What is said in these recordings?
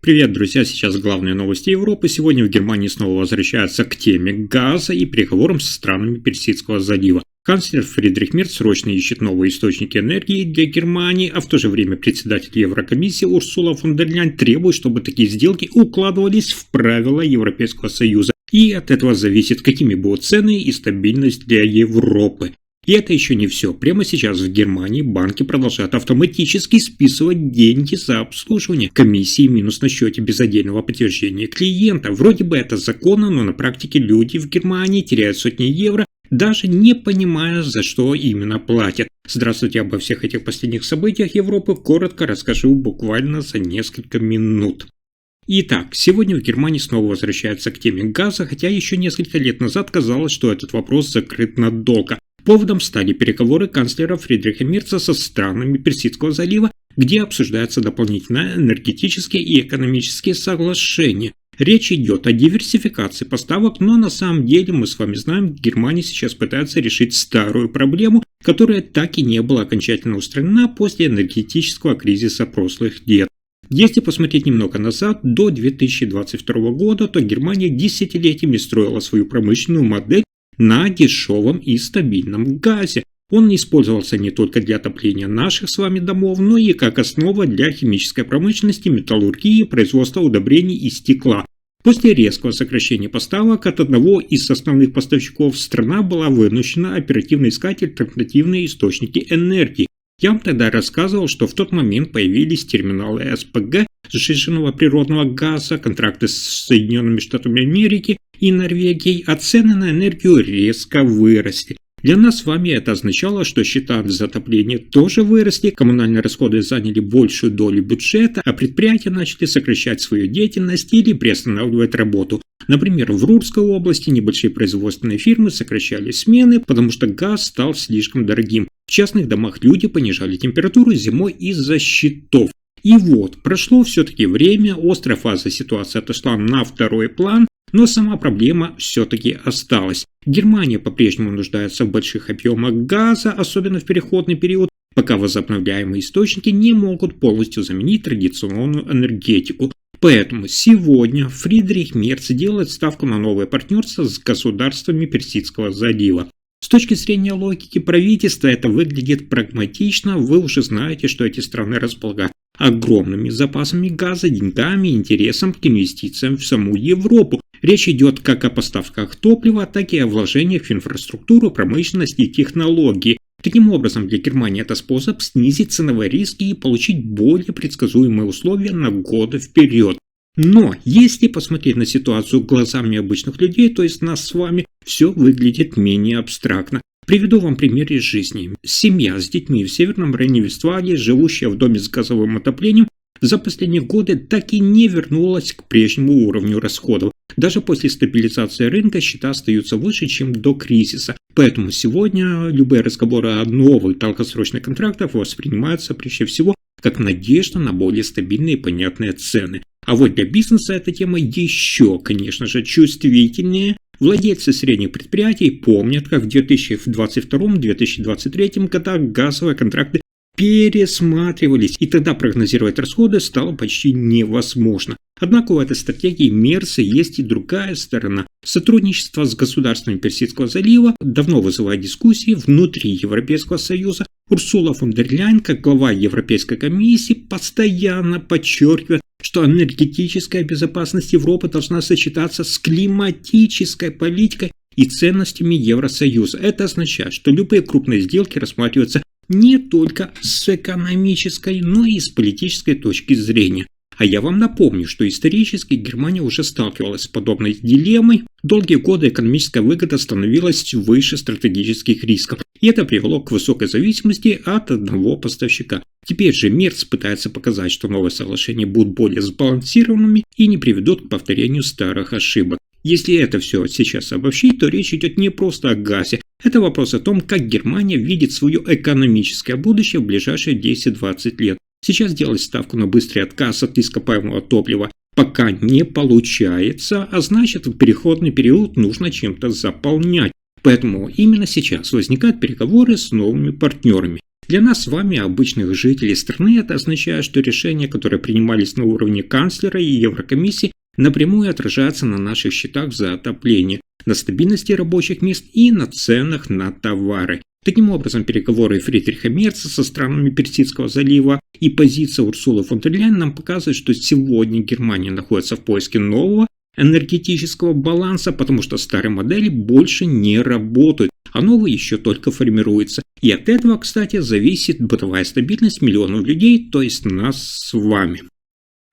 Привет, друзья! Сейчас главные новости Европы. Сегодня в Германии снова возвращаются к теме газа и переговорам со странами Персидского залива. Канцлер Фридрих Мерц срочно ищет новые источники энергии для Германии, а в то же время председатель Еврокомиссии Урсула фон дер Ляйен требует, чтобы такие сделки укладывались в правила Европейского Союза. И от этого зависит, какими будут цены и стабильность для Европы. И это еще не все. Прямо сейчас в Германии банки продолжают автоматически списывать деньги за обслуживание комиссии минус на счете без отдельного подтверждения клиента. Вроде бы это законно, но на практике люди в Германии теряют сотни евро, даже не понимая, за что именно платят. Здравствуйте, обо всех этих последних событиях Европы коротко расскажу буквально за несколько минут. Итак, сегодня в Германии снова возвращаются к теме газа, хотя еще несколько лет назад казалось, что этот вопрос закрыт надолго. Поводом стали переговоры канцлера Фридриха Мерца со странами Персидского залива, где обсуждаются дополнительные энергетические и экономические соглашения. Речь идет о диверсификации поставок, но на самом деле мы с вами знаем, Германия сейчас пытается решить старую проблему, которая так и не была окончательно устранена после энергетического кризиса прошлых лет. Если посмотреть немного назад, до 2022 года, то Германия десятилетиями строила свою промышленную модель на дешевом и стабильном газе. Он использовался не только для отопления наших с вами домов, но и как основа для химической промышленности, металлургии, производства удобрений и стекла. После резкого сокращения поставок от одного из основных поставщиков страна была вынуждена оперативно искать альтернативные источники энергии. Я вам тогда рассказывал, что в тот момент появились терминалы СПГ, сжиженного природного газа, контракты с Соединенными Штатами Америки и Норвегией, а цены на энергию резко выросли. Для нас с вами это означало, что счета за отопление тоже выросли, коммунальные расходы заняли большую долю бюджета, а предприятия начали сокращать свою деятельность или приостанавливать работу. Например, в Рурской области небольшие производственные фирмы сокращали смены, потому что газ стал слишком дорогим. В частных домах люди понижали температуру зимой из-за счетов. И вот, прошло все-таки время, острая фаза ситуации отошла на второй план, но сама проблема все-таки осталась. Германия по-прежнему нуждается в больших объемах газа, особенно в переходный период, пока возобновляемые источники не могут полностью заменить традиционную энергетику. Поэтому сегодня Фридрих Мерц делает ставку на новое партнерство с государствами Персидского залива. С точки зрения логики правительства это выглядит прагматично, вы уже знаете, что эти страны располагают огромными запасами газа, деньгами и интересом к инвестициям в саму Европу. Речь идет как о поставках топлива, так и о вложениях в инфраструктуру, промышленность и технологии. Таким образом, для Германии это способ снизить ценовые риски и получить более предсказуемые условия на годы вперед. Но если посмотреть на ситуацию глазами обычных людей, то есть нас с вами, все выглядит менее абстрактно. Приведу вам пример из жизни. Семья с детьми в северном районе Вестфалии, живущая в доме с газовым отоплением, за последние годы так и не вернулась к прежнему уровню расходов. Даже после стабилизации рынка счета остаются выше, чем до кризиса. Поэтому сегодня любые разговоры о новых долгосрочных контрактах воспринимаются прежде всего как надежда на более стабильные и понятные цены. А вот для бизнеса эта тема еще, конечно же, чувствительнее. Владельцы средних предприятий помнят, как в 2022-2023 годах газовые контракты пересматривались, и тогда прогнозировать расходы стало почти невозможно. Однако у этой стратегии Мерца есть и другая сторона. Сотрудничество с государствами Персидского залива давно вызывает дискуссии внутри Европейского Союза. Урсула фон дер Ляйен, как глава Европейской комиссии, постоянно подчеркивает, что энергетическая безопасность Европы должна сочетаться с климатической политикой и ценностями Евросоюза. Это означает, что любые крупные сделки рассматриваются не только с экономической, но и с политической точки зрения. А я вам напомню, что исторически Германия уже сталкивалась с подобной дилеммой. Долгие годы экономическая выгода становилась выше стратегических рисков, и это привело к высокой зависимости от одного поставщика. Теперь же Мерц пытается показать, что новые соглашения будут более сбалансированными и не приведут к повторению старых ошибок. Если это все сейчас обобщить, то речь идет не просто о газе. Это вопрос о том, как Германия видит свое экономическое будущее в ближайшие 10-20 лет. Сейчас делать ставку на быстрый отказ от ископаемого топлива пока не получается, а значит, в переходный период нужно чем-то заполнять. Поэтому именно сейчас возникают переговоры с новыми партнерами. Для нас с вами, обычных жителей страны, это означает, что решения, которые принимались на уровне канцлера и Еврокомиссии, напрямую отражаются на наших счетах за отопление, на стабильности рабочих мест и на ценах на товары. Таким образом, переговоры Фридриха Мерца со странами Персидского залива и позиция Урсулы фон дер Ляйен нам показывают, что сегодня Германия находится в поиске нового энергетического баланса, потому что старые модели больше не работают, а новые еще только формируются. И от этого, кстати, зависит бытовая стабильность миллионов людей, то есть нас с вами.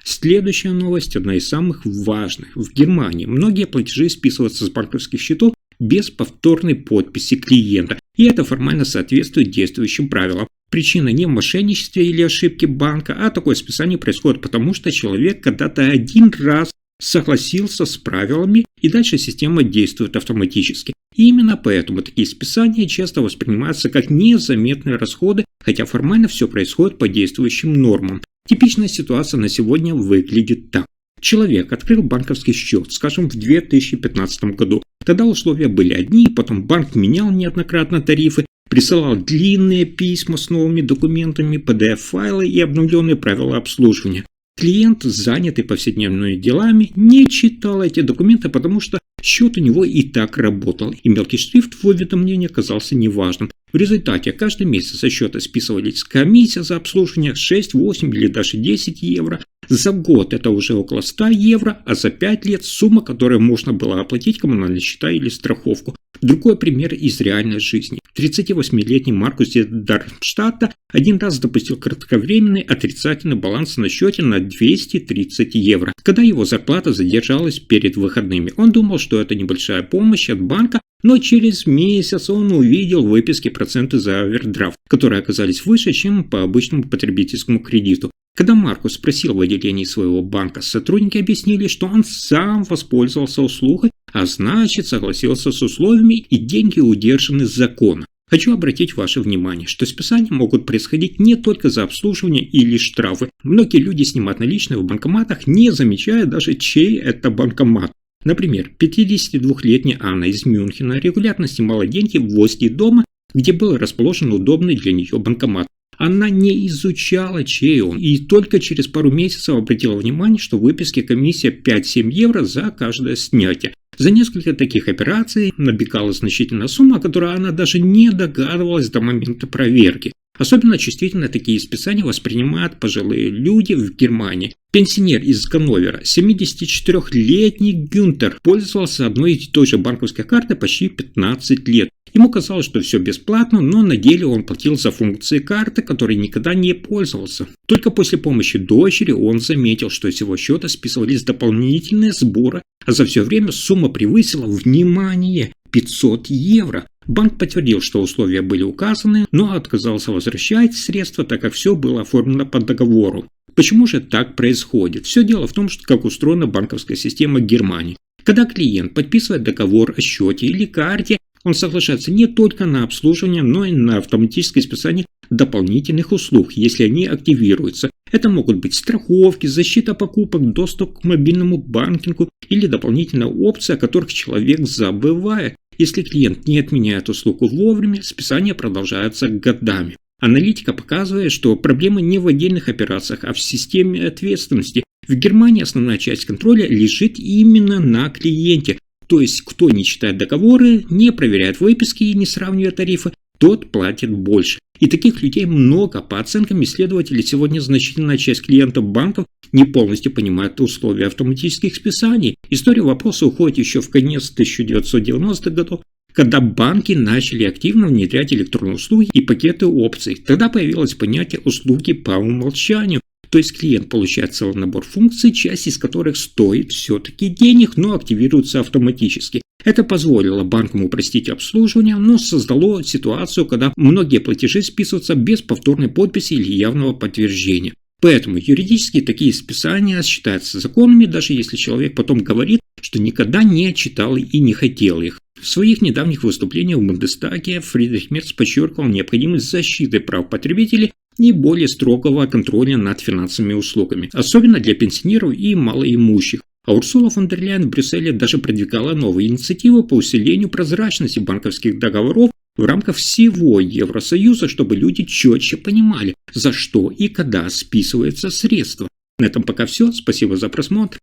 Следующая новость, одна из самых важных. В Германии многие платежи списываются с банковских счетов без повторной подписи клиента, и это формально соответствует действующим правилам. Причина не в мошенничестве или ошибке банка, а такое списание происходит потому, что человек когда-то один раз согласился с правилами, и дальше система действует автоматически. И именно поэтому такие списания часто воспринимаются как незаметные расходы, хотя формально все происходит по действующим нормам. Типичная ситуация на сегодня выглядит так. Человек открыл банковский счет, скажем, в 2015 году. Тогда условия были одни, потом банк менял неоднократно тарифы, присылал длинные письма с новыми документами, PDF-файлы и обновленные правила обслуживания. Клиент, занятый повседневными делами, не читал эти документы, потому что счет у него и так работал, и мелкий шрифт в уведомлении оказался неважным. В результате каждый месяц со счета списывались комиссия за обслуживание 6, 8 или даже 10 евро. За год это уже около 100 евро, а за 5 лет сумма, которую можно было оплатить коммунальные счета или страховку. Другой пример из реальной жизни. 38-летний Маркус из Дармштадта один раз допустил кратковременный отрицательный баланс на счете на 230 евро, когда его зарплата задержалась перед выходными. Он думал, что это небольшая помощь от банка, но через месяц он увидел в выписке проценты за овердрафт, которые оказались выше, чем по обычному потребительскому кредиту. Когда Маркус спросил в отделении своего банка, сотрудники объяснили, что он сам воспользовался услугой, а значит согласился с условиями, и деньги удержаны законом. Хочу обратить ваше внимание, что списания могут происходить не только за обслуживание или штрафы. Многие люди снимают наличные в банкоматах, не замечая даже, чей это банкомат. Например, 52-летняя Анна из Мюнхена регулярно снимала деньги возле дома, где был расположен удобный для нее банкомат. Она не изучала, чей он, и только через пару месяцев обратила внимание, что в выписке комиссия 5-7 евро за каждое снятие. За несколько таких операций набегала значительная сумма, о которой она даже не догадывалась до момента проверки. Особенно чувствительно такие списания воспринимают пожилые люди в Германии. Пенсионер из Ганновера, 74-летний Гюнтер, пользовался одной и той же банковской картой почти 15 лет. Ему казалось, что все бесплатно, но на деле он платил за функции карты, которой никогда не пользовался. Только после помощи дочери он заметил, что с его счета списывались дополнительные сборы, а за все время сумма превысила, внимание, 500 евро. Банк подтвердил, что условия были указаны, но отказался возвращать средства, так как все было оформлено по договору. Почему же так происходит? Все дело в том, что как устроена банковская система Германии. Когда клиент подписывает договор о счете или карте, он соглашается не только на обслуживание, но и на автоматическое списание дополнительных услуг, если они активируются. Это могут быть страховки, защита покупок, доступ к мобильному банкингу или дополнительные опции, о которых человек забывает. Если клиент не отменяет услугу вовремя, списания продолжаются годами. Аналитика показывает, что проблема не в отдельных операциях, а в системе ответственности. В Германии основная часть контроля лежит именно на клиенте. То есть, кто не читает договоры, не проверяет выписки и не сравнивает тарифы, тот платит больше. И таких людей много. По оценкам исследователей, сегодня значительная часть клиентов банков не полностью понимает условия автоматических списаний. История вопроса уходит еще в конец 1990-х годов, когда банки начали активно внедрять электронные услуги и пакеты опций. Тогда появилось понятие «услуги по умолчанию». То есть клиент получает целый набор функций, часть из которых стоит все-таки денег, но активируется автоматически. Это позволило банкам упростить обслуживание, но создало ситуацию, когда многие платежи списываются без повторной подписи или явного подтверждения. Поэтому юридически такие списания считаются законными, даже если человек потом говорит, что никогда не читал и не хотел их. В своих недавних выступлениях в Бундестаге Фридрих Мерц подчеркивал необходимость защиты прав потребителей и более строгого контроля над финансовыми услугами, особенно для пенсионеров и малоимущих. А Урсула фон дер Ляйен в Брюсселе даже продвигала новые инициативы по усилению прозрачности банковских договоров в рамках всего Евросоюза, чтобы люди четче понимали, за что и когда списываются средства. На этом пока все. Спасибо за просмотр.